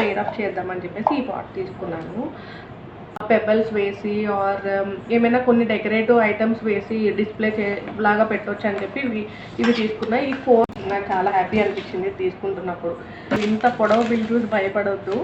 Pair of చేద్దామని చెప్పేసి ఈ పాట్ తీసుకున్నాను. పెబల్స్ వేసి ఆర్ ఏమైనా కొన్ని డెకరేటివ్ ఐటమ్స్ వేసి డిస్ప్లే లాగా పెట్టవచ్చు అని చెప్పి ఇవి తీసుకున్నా. ఈ ఫోన్ నాకు చాలా హ్యాపీ అనిపించింది తీసుకుంటున్నప్పుడు. ఇంత పొడవు బిల్ చూసి భయపడవద్దు.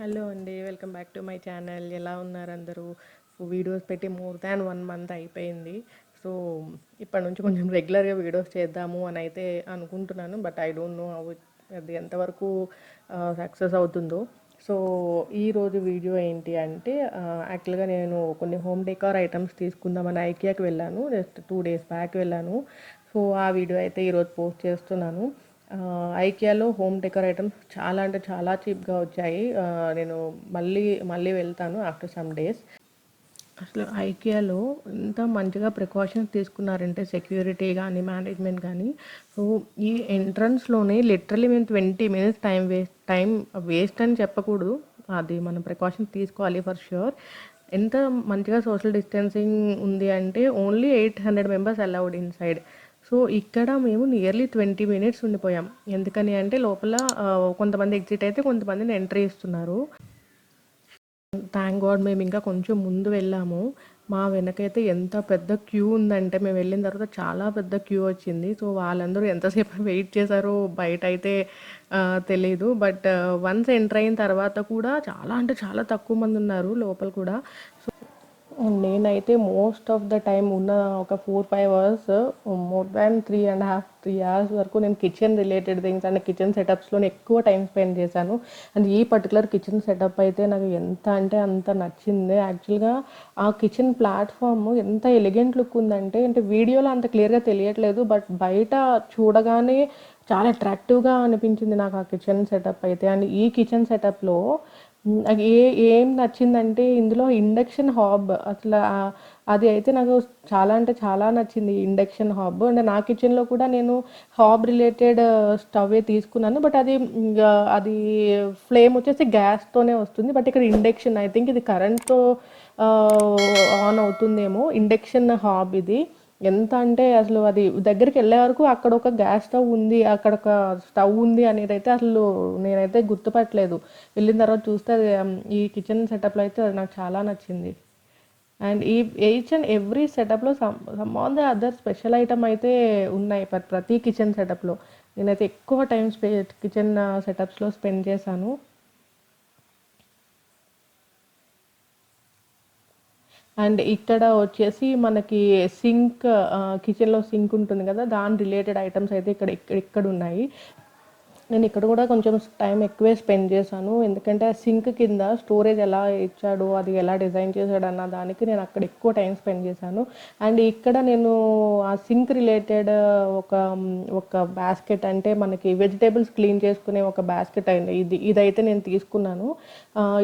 హలో అండి, welcome back to my channel. ఎలా ఉన్నారు అందరూ? వీడియోస్ పెట్టి మోర్ దాన్ 1 మంత్ అయిపోయింది. సో ఇప్పటి నుంచి కొంచెం రెగ్యులర్గా వీడియోస్ చేద్దాము అని అయితే అనుకుంటున్నాను. బట్ ఐ డోంట్ నో అది ఎంతవరకు సక్సెస్ అవుతుందో. సో ఈరోజు వీడియో ఏంటి అంటే, యాక్చువల్గా నేను కొన్ని హోమ్ డెకార్ ఐటమ్స్ తీసుకుందామని ఐకియాకి వెళ్ళాను. జస్ట్ 2 days బ్యాక్ వెళ్ళాను. సో ఆ వీడియో అయితే ఈరోజు పోస్ట్ చేస్తున్నాను. ఐకియాలో హోమ్ డెకర్ ఐటమ్స్ చాలా అంటే చాలా చీప్గా వచ్చాయి. నేను మళ్ళీ వెళ్తాను ఆఫ్టర్ సమ్ డేస్. అసలు ఐకియాలో ఎంత మంచిగా ప్రికాషన్స్ తీసుకున్నారంటే, సెక్యూరిటీ కానీ మేనేజ్మెంట్ కానీ. సో ఈ ఎంట్రన్స్లోనే లిటరలీ మేము 20 minutes టైం వేస్ట్ అని చెప్పకూడదు, అది మనం ప్రికాషన్స్ తీసుకోవాలి ఫర్ ష్యూర్. ఎంత మంచిగా సోషల్ డిస్టెన్సింగ్ ఉంది అంటే only 800 members allowed inside. So ఇక్కడ మేము నియర్లీ 20 minutes ఉండిపోయాం. ఎందుకని అంటే లోపల కొంతమంది ఎగ్జిట్ అయితే కొంతమందిని ఎంట్రీ ఇస్తున్నారు. థ్యాంక్ గాడ్ మేము ఇంకా కొంచెం ముందు వెళ్ళాము. మా వెనకైతే ఎంత పెద్ద క్యూ ఉందంటే, మేము వెళ్ళిన తర్వాత చాలా పెద్ద క్యూ వచ్చింది. సో వాళ్ళందరూ ఎంతసేపు వెయిట్ చేశారో బయట అయితే తెలీదు. బట్ వన్స్ ఎంటర్ అయిన తర్వాత కూడా చాలా అంటే చాలా తక్కువ మంది ఉన్నారు లోపల కూడా. సో నేనైతే మోస్ట్ ఆఫ్ ద టైం ఉన్న ఒక 4-5 hours, మోర్ దాన్ 3.5-3 hours వరకు నేను kitchen related things and kitchen సెటప్స్లోనే ఎక్కువ టైం స్పెండ్ చేశాను. అండ్ ఈ పర్టికులర్ కిచెన్ సెటప్ అయితే నాకు ఎంత అంటే అంత నచ్చింది. యాక్చువల్గా ఆ కిచెన్ ప్లాట్ఫామ్ ఎంత ఎలిగెంట్ లుక్ ఉందంటే, వీడియోలో అంత క్లియర్గా తెలియట్లేదు, బట్ బయట చూడగానే చాలా అట్రాక్టివ్గా అనిపించింది నాకు ఆ కిచెన్ సెటప్ అయితే. అండ్ ఈ కిచెన్ సెటప్లో నాకు ఏం నచ్చిందంటే, ఇందులో ఇండక్షన్ హాబ్ అసలు అది అయితే నాకు చాలా అంటే చాలా నచ్చింది. ఇండక్షన్ హాబ్ అంటే నా కిచెన్లో కూడా నేను హాబ్ రిలేటెడ్ స్టవ్ తీసుకున్నాను, బట్ అది ఫ్లేమ్ వచ్చేసి గ్యాస్తోనే వస్తుంది. బట్ ఇక్కడ ఇండక్షన్, ఐ థింక్ ఇది కరెంట్తో ఆన్ అవుతుందేమో. ఇండక్షన్ హాబ్ ఇది. ఎంత అంటే అసలు అది దగ్గరికి వెళ్ళే వరకు అక్కడ ఒక గ్యాస్ స్టవ్ ఉంది, అక్కడ ఒక స్టవ్ ఉంది అనేది అయితే అసలు నేనైతే గుర్తుపట్టలేదు. వెళ్ళిన తర్వాత చూస్తే ఈ కిచెన్ సెటప్లో అయితే అది నాకు చాలా నచ్చింది. అండ్ ఈచ్ అండ్ ఎవ్రీ సెటప్లో some on the other special item అయితే ఉన్నాయి ప్రతి కిచెన్ సెటప్లో. నేనైతే ఎక్కువ టైం కిచెన్ సెటప్స్లో స్పెండ్ చేశాను. అండ్ ఇక్కడ వచ్చేసి మనకి సింక్, కిచెన్లో సింక్ ఉంటుంది కదా, దాని రిలేటెడ్ ఐటమ్స్ అయితే ఇక్కడ ఉన్నాయి. నేను ఇక్కడ కూడా కొంచెం టైం ఎక్కువే స్పెండ్ చేశాను. ఎందుకంటే ఆ సింక్ కింద స్టోరేజ్ ఎలా ఇచ్చాడు, అది ఎలా డిజైన్ చేశాడు అన్న దానికి నేను అక్కడ ఎక్కువ టైం స్పెండ్ చేశాను. అండ్ ఇక్కడ నేను ఆ సింక్ రిలేటెడ్ ఒక బాస్కెట్, అంటే మనకి వెజిటేబుల్స్ క్లీన్ చేసుకునే ఒక బాస్కెట్ అయింది, ఇదైతే నేను తీసుకున్నాను.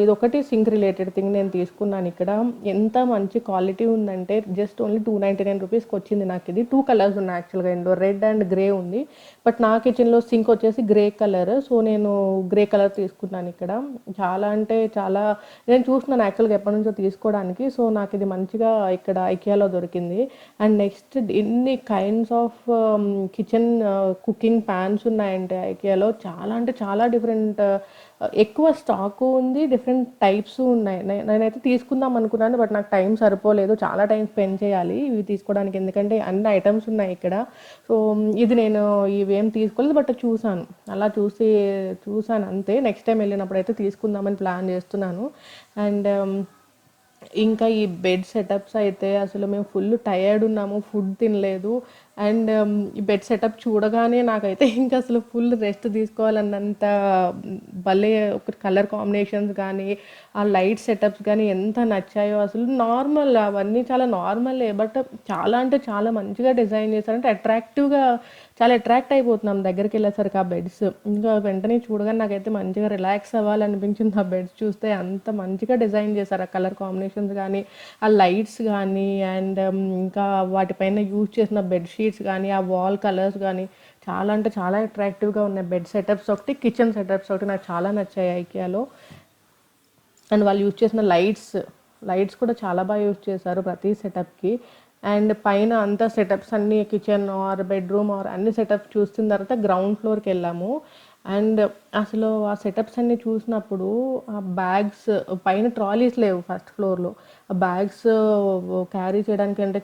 ఇది ఒకటి సింక్ రిలేటెడ్ థింగ్ నేను తీసుకున్నాను. ఇక్కడ ఎంత మంచి క్వాలిటీ ఉందంటే, జస్ట్ ఓన్లీ 299 రూపీస్కి వచ్చింది నాకు. ఇది 2 colours ఉన్నాయి యాక్చువల్గా, ఇందులో రెడ్ అండ్ గ్రే ఉంది. బట్ నా కిచెన్లో సింక్ వచ్చేసి గ్రే కలర్, సో నేను గ్రే కలర్ తీసుకున్నాను. ఇక్కడ చాలా అంటే చాలా నేను చూస్తున్నాను యాక్చువల్గా ఎప్పటి నుంచో తీసుకోవడానికి. సో నాకు ఇది మంచిగా ఇక్కడ ఐకియాలో దొరికింది. అండ్ నెక్స్ట్ ఎన్ని kinds of kitchen cooking pans ఉన్నాయంటే ఐకియాలో, చాలా అంటే చాలా డిఫరెంట్, ఎక్కువ స్టాకు ఉంది, డిఫరెంట్ టైప్స్ ఉన్నాయి. నేనైతే తీసుకుందాం అనుకున్నాను, బట్ నాకు టైం సరిపోలేదు, చాలా టైం స్పెండ్ చేయాలి ఇవి తీసుకోవడానికి, ఎందుకంటే అన్ని ఐటమ్స్ ఉన్నాయి ఇక్కడ. సో ఇది నేను ఇవేం తీసుకోలేదు, బట్ అలా చూసాను అంతే. నెక్స్ట్ టైం వెళ్ళినప్పుడు అయితే తీసుకుందామని ప్లాన్ చేస్తున్నాను. అండ్ ఇంకా ఈ బెడ్ సెటప్స్ అయితే అసలు మేము ఫుల్ టయర్డ్ ఉన్నాము, ఫుడ్ తినలేదు. అండ్ ఈ బెడ్ సెటప్ చూడగానే నాకైతే ఇంకా అసలు ఫుల్ రెస్ట్ తీసుకోవాలన్నంత భలే ఒక కలర్ కాంబినేషన్స్ కానీ ఆ లైట్ సెటప్స్ కానీ ఎంత నచ్చాయో అసలు. నార్మల్ అవన్నీ చాలా నార్మలే, బట్ చాలా అంటే చాలా మంచిగా డిజైన్ చేశారంటే అట్రాక్టివ్గా, చాలా అట్రాక్ట్ అయిపోతున్నాం దగ్గరికి వెళ్ళేసరికి ఆ బెడ్స్. ఇంకా వెంటనే చూడగానే నాకైతే మంచిగా రిలాక్స్ అవ్వాలనిపించింది ఆ బెడ్స్ చూస్తే. అంత మంచిగా డిజైన్ చేశారు ఆ కలర్ కాంబినేషన్స్ కానీ, ఆ లైట్స్ కానీ, అండ్ ఇంకా వాటిపైన యూజ్ చేసిన బెడ్షీట్స్ కానీ, ఆ వాల్ కలర్స్ కానీ చాలా అంటే చాలా అట్రాక్టివ్గా ఉన్నాయి. బెడ్ సెటప్స్ ఒకటి, కిచెన్ సెటప్స్ ఒకటి నాకు చాలా నచ్చాయి ఐకియాలో. అండ్ వాళ్ళు యూజ్ చేసిన లైట్స్ కూడా చాలా బాగా యూజ్ చేశారు ప్రతి సెటప్కి. అండ్ పైన అంతా సెటప్స్ అన్నీ కిచెన్ ఆర్ బెడ్రూమ్ ఆర్ అన్ని సెటప్స్ చూసిన తర్వాత గ్రౌండ్ ఫ్లోర్కి వెళ్ళాము. అండ్ అసలు ఆ సెటప్స్ అన్నీ చూసినప్పుడు ఆ బ్యాగ్స్ పైన ట్రాలీస్ లేవు ఫస్ట్ ఫ్లోర్లో. ఆ బ్యాగ్స్ క్యారీ చేయడానికి అంటే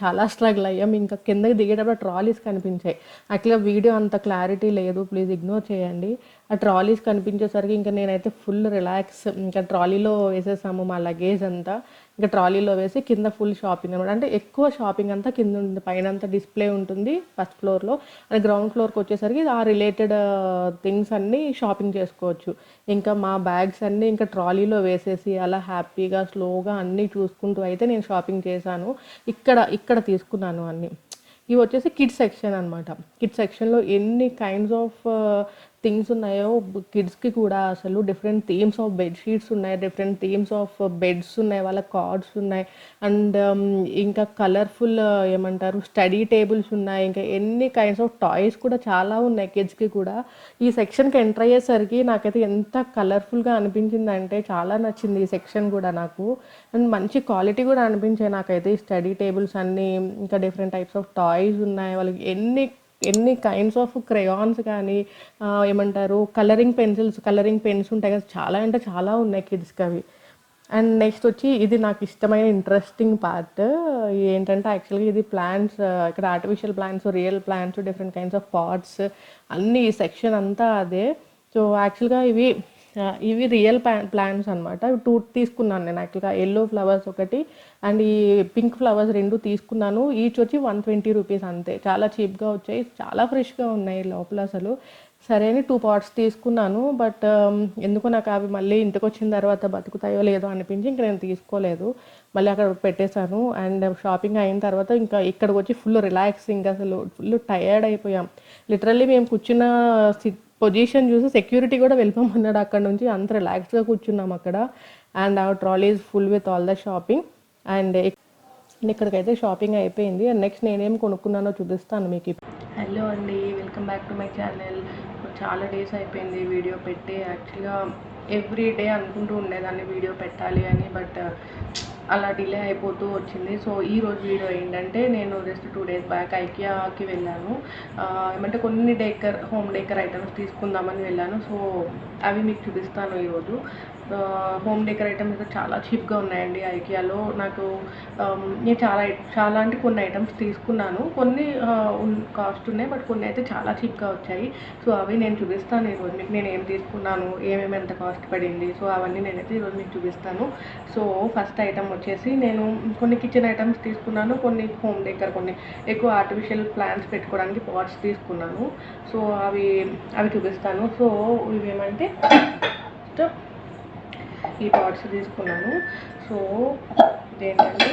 చాలా స్ట్రగుల్ అయ్యాం. ఇంకా కిందకి దిగేటప్పుడు ట్రాలీస్ కనిపించాయి. యాక్చువల్గా వీడియో అంత క్లారిటీ లేదు, ప్లీజ్ ఇగ్నోర్ చేయండి. ఆ ట్రాలీస్ కనిపించేసరికి ఇంకా నేనైతే ఫుల్ రిలాక్స్. ఇంకా ట్రాలీలో వేసేసాము మా లగేజ్ అంతా. ఇంకా ట్రాలీలో వేసి కింద ఫుల్ షాపింగ్ అనమాట. అంటే ఎక్కువ షాపింగ్ అంతా కింద ఉంటుంది, పైన అంతా డిస్ప్లే ఉంటుంది ఫస్ట్ ఫ్లోర్లో. అండ్ గ్రౌండ్ ఫ్లోర్కి వచ్చేసరికి ఆ రిలేటెడ్ థింగ్స్ అన్నీ షాపింగ్ చేసుకోవచ్చు. ఇంకా మా బ్యాగ్స్ అన్నీ ఇంకా ట్రాలీలో వేసేసి అలా హ్యాపీగా స్లోగా అన్నీ చూసుకుంటూ అయితే నేను షాపింగ్ చేశాను. ఇక్కడ తీసుకున్నాను అన్నీ. ఇవి వచ్చేసి కిడ్స్ సెక్షన్ అనమాట. కిడ్స్ సెక్షన్లో ఎన్ని కైండ్స్ ఆఫ్ థింగ్స్ ఉన్నాయో కిడ్స్కి కూడా. అసలు డిఫరెంట్ థీమ్స్ ఆఫ్ బెడ్షీట్స్ ఉన్నాయి, డిఫరెంట్ థీమ్స్ ఆఫ్ బెడ్స్ ఉన్నాయి, వాళ్ళ కార్డ్స్ ఉన్నాయి. అండ్ ఇంకా కలర్ఫుల్ ఏమంటారు స్టడీ టేబుల్స్ ఉన్నాయి. ఇంకా ఎన్ని కైండ్స్ ఆఫ్ టాయ్స్ కూడా చాలా ఉన్నాయి కిడ్స్కి కూడా. ఈ సెక్షన్కి ఎంటర్ అయ్యేసరికి నాకైతే ఎంత కలర్ఫుల్గా అనిపించిందంటే చాలా నచ్చింది ఈ సెక్షన్ కూడా నాకు. అండ్ మంచి క్వాలిటీ కూడా అనిపించాయి నాకైతే ఈ స్టడీ టేబుల్స్ అన్నీ. ఇంకా డిఫరెంట్ టైప్స్ ఆఫ్ టాయ్స్ ఉన్నాయి. వాళ్ళకి ఎన్ని కైండ్స్ ఆఫ్ క్రేయాన్స్ కానీ, ఏమంటారు కలరింగ్ పెన్స్ ఉంటాయి కదా, చాలా అంటే చాలా ఉన్నాయి కిడ్స్కి అవి. అండ్ నెక్స్ట్ వచ్చి ఇది నాకు ఇష్టమైన ఇంట్రెస్టింగ్ పార్ట్ ఏంటంటే, యాక్చువల్గా ఇది ప్లాంట్స్, ఇక్కడ artificial plants, real plants, different kinds of pots అన్నీ ఈ సెక్షన్ అంతా అదే. సో యాక్చువల్గా ఇవి రియల్ ప్లాంట్స్ అనమాట. టూ తీసుకున్నాను నేను యాక్చువల్గా. ఎల్లో ఫ్లవర్స్ ఒకటి అండ్ ఈ పింక్ ఫ్లవర్స్ రెండు తీసుకున్నాను. ఈచ్ వచ్చి 120 రూపీస్ అంతే. చాలా చీప్గా వచ్చాయి, చాలా ఫ్రెష్గా ఉన్నాయి లోపల అసలు. సరే అని 2 పాట్స్ తీసుకున్నాను. బట్ ఎందుకో నాకు అవి మళ్ళీ ఇంటికి వచ్చిన తర్వాత బతుకుతాయో లేదో అనిపించి ఇంక నేను తీసుకోలేదు, మళ్ళీ అక్కడ పెట్టేశాను. అండ్ షాపింగ్ అయిన తర్వాత ఇంకా ఇక్కడికి వచ్చి ఫుల్ రిలాక్సింగ్, అసలు ఫుల్ టయర్డ్ అయిపోయాం. లిటరల్లీ మేము కూర్చున్న పొజిషన్ చూసి సెక్యూరిటీ కూడా వెళ్ళిపోమన్నాడు అక్కడ నుంచి. అంత రిలాక్స్గా కూర్చున్నాం అక్కడ. అండ్ ఆ trolley is full with all the shopping. And ఇక్కడికైతే షాపింగ్ అయిపోయింది. అండ్ నెక్స్ట్ నేనేం కొనుక్కున్నానో చూపిస్తాను మీకు. హలో అండి, welcome back to my channel. చాలా డేస్ అయిపోయింది వీడియో పెట్టి. యాక్చువల్గా ఎవ్రీ డే అనుకుంటూ ఉండేదాన్ని వీడియో పెట్టాలి అని, బట్ అలా డిలే అయిపోతూ వచ్చింది. సో ఈరోజు వీడియో ఏంటంటే, నేను జస్ట్ 2 డేస్ బ్యాక్ ఐకియాకి వెళ్ళాను. ఏమంటే కొన్ని హోమ్ డెకర్ ఐటమ్స్ తీసుకుందామని వెళ్ళాను. సో అవి మీకు చూపిస్తాను ఈరోజు. హోమ్ డెకర్ ఐటమ్స్ చాలా చీప్గా ఉన్నాయండి ఐకియాలో. నేను చాలా అంటే కొన్ని ఐటమ్స్ తీసుకున్నాను, కొన్ని కాస్ట్ ఉన్నాయి, బట్ కొన్ని అయితే చాలా చీప్గా వచ్చాయి. సో అవి నేను చూపిస్తాను ఈరోజు మీకు. నేను ఏం తీసుకున్నాను, ఏమేమి ఎంత కాస్ట్ పడింది, సో అవన్నీ నేనైతే ఈరోజు మీకు చూపిస్తాను. సో ఫస్ట్ ఐటమ్ వచ్చేసి నేను కొన్ని కిచెన్ ఐటమ్స్ తీసుకున్నాను, కొన్ని హోమ్ డెకర్, కొన్ని ఎక్కువ ఆర్టిఫిషియల్ ప్లాంట్స్ పెట్టుకోవడానికి పాట్స్ తీసుకున్నాను. సో అవి చూపిస్తాను. సో ఇవేమంటే ఈ పాట్స్ తీసుకున్నాను. సో ఇదేంటంటే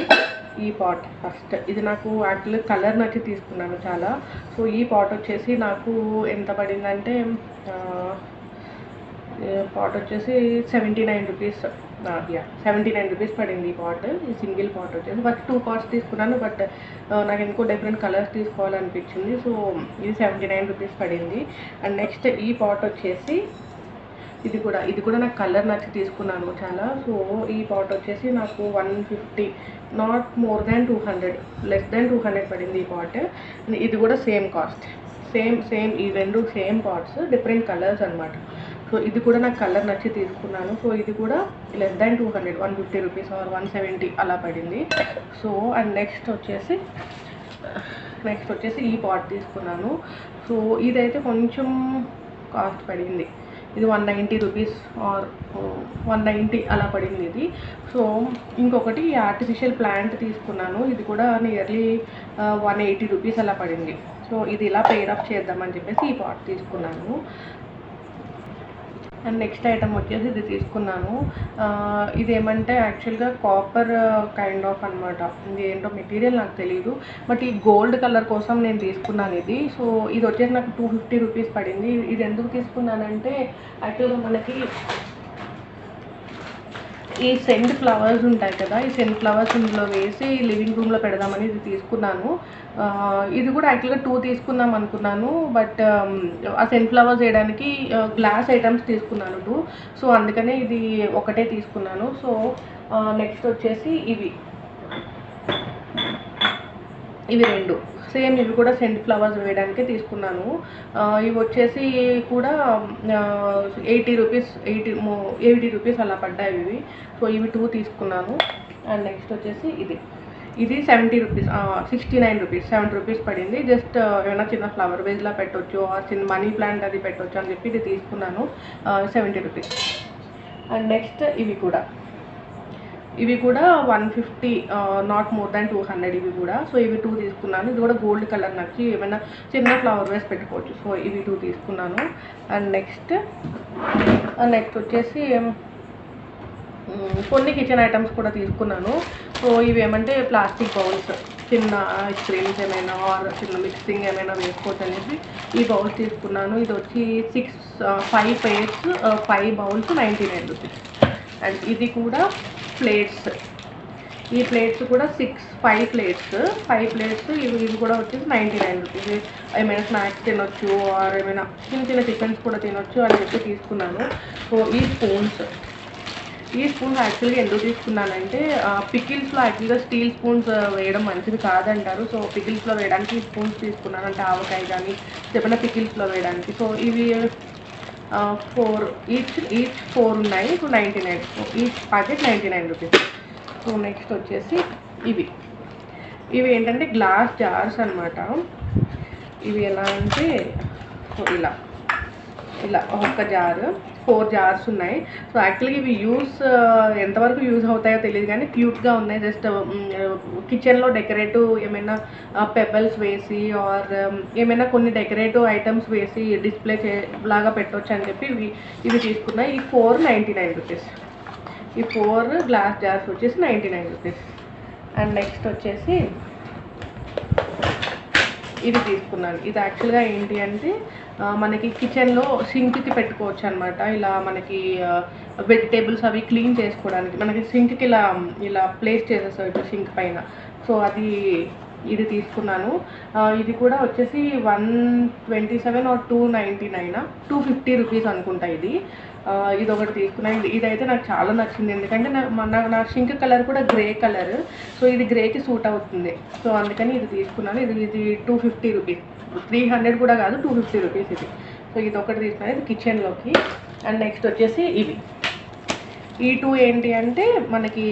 ఈ పాట్ ఫస్ట్, ఇది నాకు యాక్చువల్లీ కలర్ నచ్చి తీసుకున్నాను చాలా. సో ఈ పాట్ వచ్చేసి నాకు ఎంత పడిందంటే, పాట్ వచ్చేసి 79 రూపీస్. 79 రూపీస్ పడింది ఈ పాట్. ఈ సింగిల్ పాట్ వచ్చేసి ఫస్ట్ 2 పాట్స్ తీసుకున్నాను, బట్ నాకు ఇంకో డిఫరెంట్ కలర్స్ తీసుకోవాలనిపించింది. సో ఇది 79 రూపీస్ పడింది. అండ్ నెక్స్ట్ ఈ పాట్ వచ్చేసి ఇది కూడా నాకు కలర్ నచ్చి తీసుకున్నాను చాలా. సో ఈ పాట్ వచ్చేసి నాకు 150, not more than 200, less than 200 పడింది ఈ పాట్. ఇది కూడా సేమ్ కాస్ట్, సేమ్ ఈ రెండు సేమ్ పాట్స్, డిఫరెంట్ కలర్స్ అనమాట. సో ఇది కూడా నాకు కలర్ నచ్చి తీసుకున్నాను. సో ఇది కూడా లెస్ దాన్ 200, 150 రూపీస్ ఆర్ 170 అలా పడింది. సో అండ్ నెక్స్ట్ వచ్చేసి ఈ పాట్ తీసుకున్నాను. సో ఇదైతే కొంచెం కాస్ట్ పడింది. ఇది 190 రూపీస్ ఆర్ 190 అలా పడింది ఇది. సో ఇంకొకటి ఆర్టిఫిషియల్ ప్లాంట్ తీసుకున్నాను, ఇది కూడా నియర్లీ 180 రూపీస్ అలా పడింది. సో ఇది ఇలా పెయిర్ అప్ చేద్దామని చెప్పేసి ఈ పాట్ తీసుకున్నాను. అండ్ నెక్స్ట్ ఐటమ్ వచ్చేసి ఇది తీసుకున్నాను. ఇది ఏమంటే యాక్చువల్గా కాపర్ కైండ్ ఆఫ్ అనమాట. ఇది ఏంటో మెటీరియల్ నాకు తెలియదు, బట్ ఈ గోల్డ్ కలర్ కోసం నేను తీసుకున్నాను ఇది. సో ఇది వచ్చేసి నాకు 250 రూపీస్ పడింది. ఇది ఎందుకు తీసుకున్నానంటే యాక్చువల్గా మనకి ఈ సెంట్ ఫ్లవర్స్ ఉంటాయి కదా, ఈ సెంట్ ఫ్లవర్స్ ఇందులో వేసి లివింగ్ రూమ్లో పెడదామని ఇది తీసుకున్నాను. ఇది కూడా యాక్చువల్గా 2 తీసుకుందాం అనుకున్నాను, బట్ ఆ సెంట్ ఫ్లవర్స్ వేయడానికి గ్లాస్ ఐటమ్స్ తీసుకున్నాను 2. సో అందుకనే ఇది ఒకటే తీసుకున్నాను. సో నెక్స్ట్ వచ్చేసి ఇవి 2 సేమ్, ఇవి కూడా సెంట్ ఫ్లవర్స్ వేయడానికే తీసుకున్నాను. ఇవి వచ్చేసి కూడా 80 రూపీస్ అలా పడ్డాయి ఇవి. సో ఇవి 2 తీసుకున్నాను. అండ్ నెక్స్ట్ వచ్చేసి ఇది 70 రూపీస్, 69 రూపీస్, 70 రూపీస్ పడింది. జస్ట్ ఏమైనా చిన్న ఫ్లవర్ వేజ్లా పెట్టవచ్చు, చిన్న మనీ ప్లాంట్ అది పెట్టవచ్చు అని చెప్పి ఇది తీసుకున్నాను, 70 రూపీస్. అండ్ నెక్స్ట్ ఇవి కూడా 150, నాట్ మోర్ దాన్ 200 ఇవి కూడా. సో ఇవి 2 తీసుకున్నాను. ఇది కూడా గోల్డ్ కలర్ నచ్చి ఏమైనా చిన్న ఫ్లవర్ వేసి పెట్టుకోవచ్చు. సో ఇవి 2 తీసుకున్నాను. అండ్ నెక్స్ట్ వచ్చేసి కొన్ని కిచెన్ ఐటమ్స్ కూడా తీసుకున్నాను. సో ఇవి ఏమంటే ప్లాస్టిక్ బౌల్స్, చిన్న ఐస్ క్రీమ్స్ ఏమైనా ఆర్ చిన్న మిక్సింగ్ ఏమైనా వేసుకోవచ్చు అనేసి ఈ బౌల్స్ తీసుకున్నాను. ఇది వచ్చి 5 pairs, 5 బౌల్స్ 99 రూపీస్. అండ్ ఇది కూడా ప్లేట్స్, ఈ ప్లేట్స్ కూడా 5 ప్లేట్స్ ఇవి కూడా వచ్చేసి 99 రూపీస్. ఏమైనా స్నాక్స్ తినొచ్చు ఆర్ ఏమైనా చిన్న టిఫిన్స్ కూడా తినొచ్చు అని చెప్పి తీసుకున్నాను. సో ఈ స్పూన్స్ యాక్చువల్గా ఎందుకు తీసుకున్నానంటే పికిల్స్లో యాక్చువల్గా స్టీల్ స్పూన్స్ వేయడం మంచిది కాదంటారు. సో పికిల్స్లో వేయడానికి ఈ స్పూన్స్ తీసుకున్నాను, అంటే ఆవకాయ కానీ ఏమైనా పికిల్స్లో వేయడానికి. సో ఇవి 4 ఈచ్ 4 ఉన్నాయి. So 99, so each packet 99 rupees. So next వచ్చేసి ఇవి ఏంటంటే గ్లాస్ జార్స్ అనమాట. ఇవి ఎలా అంటే సో ఇలా ఒక్క జార్ 4 జార్స్ ఉన్నాయి. సో యాక్చువల్గా ఇవి ఎంతవరకు యూజ్ అవుతాయో తెలియదు కానీ క్యూట్గా ఉన్నాయి. జస్ట్ కిచెన్లో డెకరేటివ్ ఏమైనా పెబల్స్ వేసి ఆర్ ఏమైనా కొన్ని డెకరేటివ్ ఐటమ్స్ వేసి డిస్ప్లే లాగా పెట్టవచ్చు అని చెప్పి ఇవి తీసుకున్నాయి. ఈ 499 రూపీస్. ఈ 4 గ్లాస్ జార్స్ వచ్చేసి 99 రూపీస్. అండ్ నెక్స్ట్ వచ్చేసి ఇది తీసుకున్నాను. ఇది యాక్చువల్గా ఏంటి అంటే మనకి కిచెన్లో సింక్కి పెట్టుకోవచ్చు అనమాట. ఇలా మనకి వెజిటేబుల్స్ అవి క్లీన్ చేసుకోవడానికి మనకి సింక్కి ఇలా ప్లేస్ చేసేస్తాం ఇప్పుడు సింక్ పైన. సో ఇది తీసుకున్నాను. ఇది కూడా వచ్చేసి 127 ఆర్ 299, 250 రూపీస్ అనుకుంటా. ఇది ఒకటి తీసుకున్నాను. ఇదైతే నాకు చాలా నచ్చింది, ఎందుకంటే నా సింక్ కలర్ కూడా గ్రే కలర్. సో ఇది గ్రేకి సూట్ అవుతుంది. సో అందుకని ఇది తీసుకున్నాను. ఇది 250 రూపీస్, 300 కూడా కాదు, 250 రూపీస్ ఇది. సో ఇది ఒకటి తీసుకున్నాను, ఇది కిచెన్లోకి. అండ్ నెక్స్ట్ వచ్చేసి ఈ 2 ఏంటి అంటే మనకి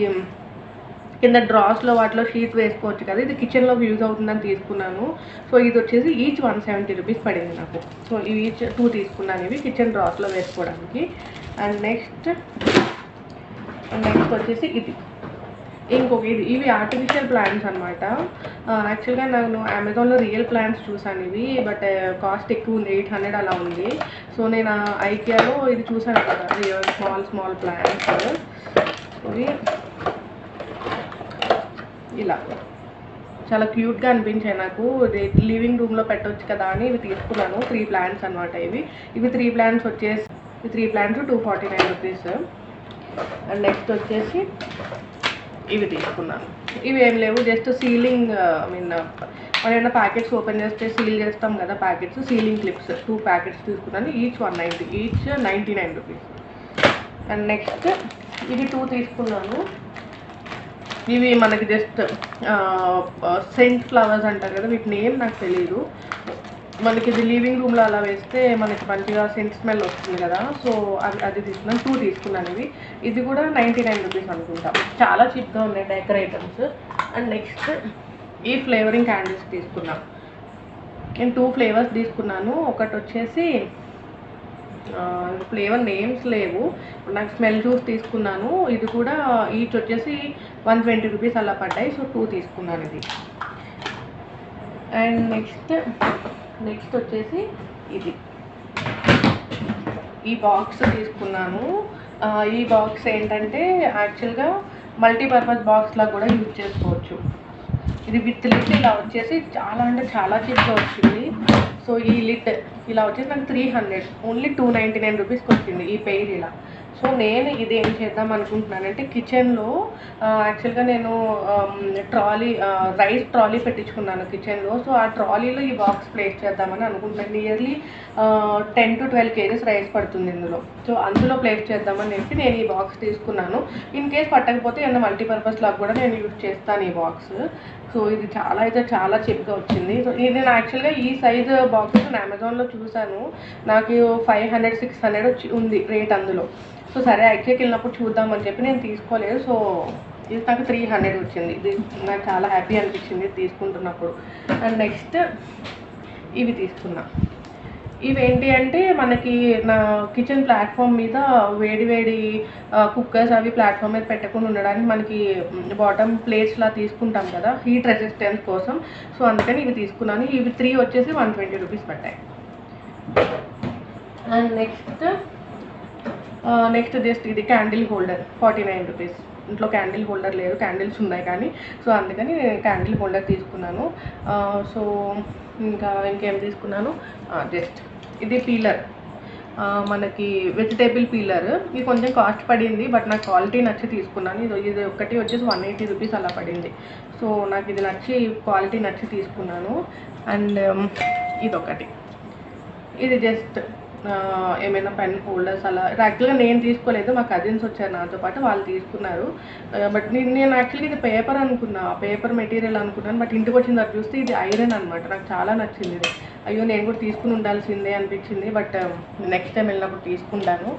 కింద డ్రాస్లో వాటిలో షీట్ వేసుకోవచ్చు కదా, ఇది కిచెన్లోకి యూజ్ అవుతుందని తీసుకున్నాను. సో ఇది వచ్చేసి ఈచ్ 170 రూపీస్ పడింది నాకు. సో ఇవి ఈచ్ 2 తీసుకున్నాను, ఇవి కిచెన్ డ్రాస్లో వేసుకోవడానికి. అండ్ నెక్స్ట్ వచ్చేసి ఇవి ఆర్టిఫిషియల్ ప్లాంట్స్ అనమాట. యాక్చువల్గా నేను అమెజాన్లో రియల్ ప్లాంట్స్ చూసాను ఇవి, బట్ కాస్ట్ ఎక్కువ ఉంది, 800 అలా ఉంది. సో నేను ఐకియాలో ఇది చూసాను కదా, స్మాల్ ప్లాంట్స్. ఇవి ఇలా చాలా క్యూట్గా అనిపించాయి నాకు. లివింగ్ రూమ్లో పెట్టవచ్చు కదా అని ఇవి తీసుకున్నాను. 3 ప్లాంట్స్ అనమాట ఇవి 3 ప్లాంట్స్ వచ్చేసి 249 రూపీస్. అండ్ నెక్స్ట్ వచ్చేసి ఇవి తీసుకున్నాను. ఇవి ఏం లేవు, జస్ట్ సీలింగ్, మనం ఏమైనా ప్యాకెట్స్ ఓపెన్ చేస్తే సీల్ చేస్తాం కదా ప్యాకెట్స్, సీలింగ్ క్లిప్స్ 2 ప్యాకెట్స్ తీసుకున్నాను. Each 190, each 99 rupees. And next ఇవి 2 తీసుకున్నాను. ఇవి మనకి జస్ట్ సెంట్ ఫ్లవర్స్ అంటారు కదా, వీటి నేమ్ నాకు తెలియదు. మనకి ఇది లివింగ్ రూమ్లో అలా వేస్తే మనకి మంచిగా సెంట్ స్మెల్ వస్తుంది కదా. సో అది తీసుకున్నాను, 2 తీసుకున్నాను ఇది కూడా 99 రూపీస్ అనుకుంటా. చాలా చీప్గా ఉన్నాయి డెకర్ ఐటమ్స్. అండ్ నెక్స్ట్ ఈ ఫ్లేవరింగ్ క్యాండిల్స్ తీసుకున్నాను. నేను 2 ఫ్లేవర్స్ తీసుకున్నాను. ఒకటి వచ్చేసి ఫ్లేవర్ నేమ్స్ లేవు. నాకు స్మెల్ చూసి తీసుకున్నాను. ఇది కూడా ఈచ్ వచ్చేసి 120 రూపీస్ అలా పడ్డాయి. సో 2 తీసుకున్నాను ఇది. అండ్ నెక్స్ట్ వచ్చేసి ఇది ఈ బాక్స్ తీసుకున్నాను. ఈ బాక్స్ ఏంటంటే యాక్చువల్గా మల్టీపర్పస్ బాక్స్లా కూడా యూజ్ చేసుకోవచ్చు. ఇది విత్ లిడ్ ఇలా వచ్చేసి చాలా అంటే చాలా చీప్గా వచ్చింది. సో ఈ లిడ్ ఇలా వచ్చేసి నాకు 300 ఓన్లీ 299 రూపీస్కి వచ్చింది ఈ పెయిర్ ఇలా. సో నేను ఇది ఏం చేద్దాం అనుకుంటున్నానంటే కిచెన్లో యాక్చువల్గా నేను రైస్ ట్రాలీ పెట్టించుకున్నాను కిచెన్లో. సో ఆ ట్రాలీలో ఈ బాక్స్ ప్లేస్ చేద్దామని అనుకుంటున్నాను. నియర్లీ 10 to 12 kgs రైస్ పడుతుంది ఇందులో. సో అందులో ప్లేస్ చేద్దామని చెప్పి నేను ఈ బాక్స్ తీసుకున్నాను. ఇన్ కేస్ పట్టకపోతే ఏమన్నా మల్టీపర్పస్ లాగా కూడా నేను యూజ్ చేస్తాను ఈ బాక్స్. సో ఇది చాలా చీప్గా వచ్చింది. సో ఇది నేను యాక్చువల్గా ఈ సైజ్ బాక్స్ నేను అమెజాన్లో చూశాను. నాకు 500-600 ఉంది రేట్ అందులో. సో సరే ఐక్యాకి వెళ్ళినప్పుడు చూద్దామని చెప్పి నేను తీసుకోలేదు. సో ఇది నాకు 300 వచ్చింది. ఇది నాకు చాలా హ్యాపీ అనిపించింది తీసుకుంటున్నప్పుడు. అండ్ నెక్స్ట్ ఇవి తీసుకున్నా. ఇవేంటి అంటే మనకి నా కిచెన్ ప్లాట్ఫామ్ మీద వేడి కుక్కర్స్ అవి ప్లాట్ఫామ్ మీద పెట్టకుండా ఉండడానికి మనకి బాటమ్ ప్లేట్స్లా తీసుకుంటాం కదా హీట్ రెసిస్టెన్స్ కోసం. సో అందుకని ఇవి తీసుకున్నాను. ఇవి 3 వచ్చేసి 120 రూపీస్ పట్టాయి. అండ్ నెక్స్ట్ జస్ట్ ఇది క్యాండిల్ హోల్డర్ 49 రూపీస్. ఇంట్లో క్యాండిల్ హోల్డర్ లేదు, క్యాండిల్స్ ఉన్నాయి కానీ. సో అందుకని క్యాండిల్ హోల్డర్ తీసుకున్నాను. సో ఇంకేం తీసుకున్నాను, జస్ట్ ఇది పీలర్, మనకి వెజిటేబుల్ పీలర్. ఇది కొంచెం కాస్ట్ పడింది బట్ నాకు క్వాలిటీ నచ్చి తీసుకున్నాను. ఇది ఒకటి వచ్చేసి 180 రూపీస్ అలా పడింది. సో నాకు ఇది నచ్చి క్వాలిటీ నచ్చి తీసుకున్నాను. అండ్ ఇదొకటి, ఇది జస్ట్ ఏమైనా పెన్ హోల్డర్స్ అలా. యాక్చువల్గా నేను తీసుకోలేదు, మా కజిన్స్ వచ్చారు నాతో పాటు, వాళ్ళు తీసుకున్నారు. బట్ నేను యాక్చువల్గా ఇది పేపర్ అనుకున్నా, పేపర్ మెటీరియల్ అనుకున్నాను. బట్ ఇంటికి వచ్చిన తర్వాత చూస్తే ఇది ఐరన్ అనమాట. నాకు చాలా నచ్చింది ఇది. అయ్యో నేను కూడా తీసుకుని ఉండాల్సిందే అనిపించింది. బట్ నెక్స్ట్ టైం వెళ్ళినప్పుడు తీసుకుంటాను.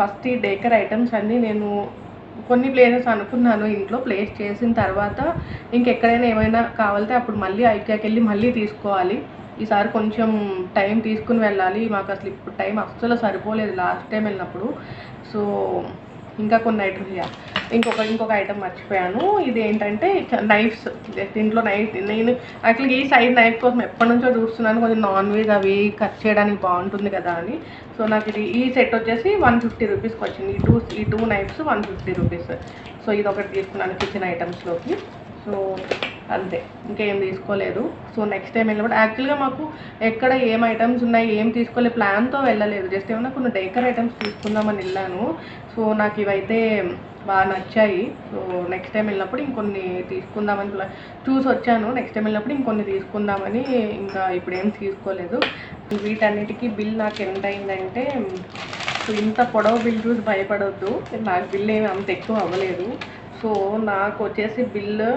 ఫస్ట్ ఈ డేకర్ ఐటమ్స్ అన్నీ నేను కొన్ని ప్లేసెస్ అనుకున్నాను ఇంట్లో. ప్లేస్ చేసిన తర్వాత ఇంకెక్కడైనా ఏమైనా కావాలితే అప్పుడు మళ్ళీ ఐక్యాకి వెళ్ళి మళ్ళీ తీసుకోవాలి. ఈసారి కొంచెం టైం తీసుకుని వెళ్ళాలి. మాకు అసలు ఇప్పుడు టైం అస్సలు సరిపోలేదు లాస్ట్ టైం వెళ్ళినప్పుడు. సో ఇంకా కొన్ని ఐటమ్స్, ఇంకొక ఐటమ్ మర్చిపోయాను. ఇది ఏంటంటే నైఫ్స్. దీంట్లో నైఫ్ నేను యాక్చువల్గా ఈ సైడ్ నైఫ్ కోసం ఎప్పటి నుంచో చూస్తున్నాను. కొంచెం నాన్ వెజ్ అవి కట్ చేయడానికి బాగుంటుంది కదా అని. సో నాకు ఈ సెట్ వచ్చేసి 150 రూపీస్కి వచ్చింది. ఈ టూ నైఫ్స్ 150 రూపీస్. సో ఇది ఒకటి తీసుకున్నాను కిచెన్ ఐటమ్స్లోకి. సో అంతే, ఇంకేం తీసుకోలేదు. సో నెక్స్ట్ టైం వెళ్ళినప్పుడు యాక్చువల్గా మాకు ఎక్కడ ఏం ఐటమ్స్ ఉన్నాయి ఏం తీసుకోలేదు, ప్లాన్తో వెళ్ళలేదు. జస్ట్ ఏమన్నా కొన్ని డేకర్ ఐటమ్స్ తీసుకుందామని వెళ్ళాను. సో నాకు ఇవైతే బాగా నచ్చాయి. సో నెక్స్ట్ టైం వెళ్ళినప్పుడు ఇంకొన్ని తీసుకుందామని చూసి వచ్చాను. నెక్స్ట్ టైం వెళ్ళినప్పుడు ఇంకొన్ని తీసుకుందామని, ఇంకా ఇప్పుడు ఏం తీసుకోలేదు. వీటన్నిటికీ బిల్ నాకు ఎంత అయిందంటే, సో ఇంత పొడవు బిల్ చూసి భయపడవద్దు, నాకు బిల్ ఏమి అంత ఎక్కువ అవ్వలేదు. సో నాకు వచ్చేసి బిల్లు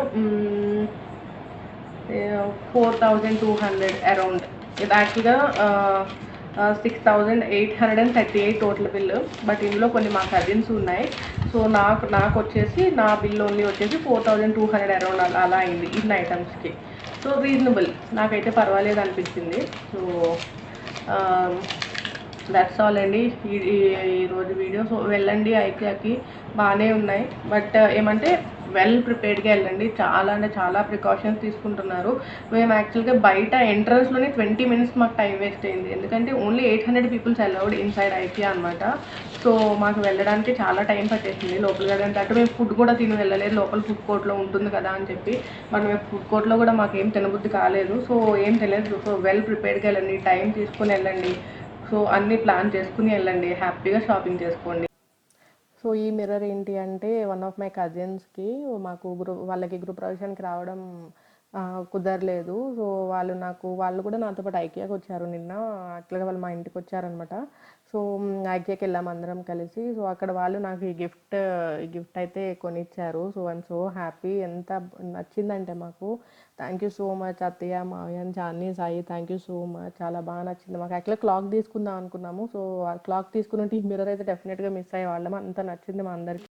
4200 అరౌండ్. ఇది యాక్చువల్గా 6838 టోటల్ బిల్లు. బట్ ఇందులో కొన్ని మా కజిన్స్ ఉన్నాయి. సో నాకు వచ్చేసి నా బిల్ ఓన్లీ వచ్చేసి 4200 అరౌండ్ అలా అయింది ఇన్ని ఐటమ్స్కి. సో రీజనబుల్, నాకైతే పర్వాలేదు అనిపించింది. సో దట్స్ ఆల్ అండి ఈరోజు వీడియో. సో వెళ్ళండి ఐక్యాకి, బాగానే ఉన్నాయి. బట్ ఏమంటే వెల్ ప్రిపేర్డ్గా వెళ్ళండి. చాలా అంటే చాలా ప్రికాషన్స్ తీసుకుంటున్నారు. మేము యాక్చువల్గా బయట ఎంట్రన్స్లోనే 20 మినిట్స్ మాకు టైం వేస్ట్ అయింది. ఎందుకంటే only 800 peoples allowed inside IKEA అనమాట. సో మాకు వెళ్ళడానికి చాలా టైం పట్టేసింది లోపలికి వెళ్ళడానికి. అంటే మేము ఫుడ్ కూడా తిని వెళ్ళలేదు, లోపల ఫుడ్ కోర్ట్లో ఉంటుంది కదా అని చెప్పి. బట్ మేము ఫుడ్ కోర్ట్లో కూడా మాకు ఏం తినబుద్ధి కాలేదు. సో ఏం తెలియదు. సో వెల్ ప్రిపేర్డ్గా వెళ్ళండి, టైం తీసుకుని వెళ్ళండి. సో అన్నీ ప్లాన్ చేసుకుని వెళ్ళండి, హ్యాపీగా షాపింగ్ చేసుకోండి. సో ఈ మిర్రర్ ఏంటి అంటే, వన్ ఆఫ్ మై కజిన్స్కి మాకు వాళ్ళకి గృహప్రవేశానికి రావడం కుదరలేదు. సో వాళ్ళు కూడా నాతో పాటు ఐకియాకి వచ్చారు నిన్న. అట్లాగే వాళ్ళు మా ఇంటికి వచ్చారనమాట. సో ఐకియాకి వెళ్ళాము అందరం కలిసి. సో అక్కడ వాళ్ళు నాకు ఈ గిఫ్ట్ అయితే కొనిచ్చారు. So I'm so happy. ఎంత నచ్చిందంటే మాకు. థ్యాంక్ యూ సో మచ్ అత్తయ్య, మావయ్య, Channi, Sai, thank you so much. చాలా బాగా నచ్చింది మాకు. యాక్చువల్గా క్లాక్ తీసుకుందాం అనుకున్నాము. సో ఆ క్లాక్ తీసుకున్నట్టు ఈ మిర్రర్ అయితే డెఫినెట్గా మిస్ అయ్యే వాళ్ళం, అంత నచ్చింది మా అందరికి.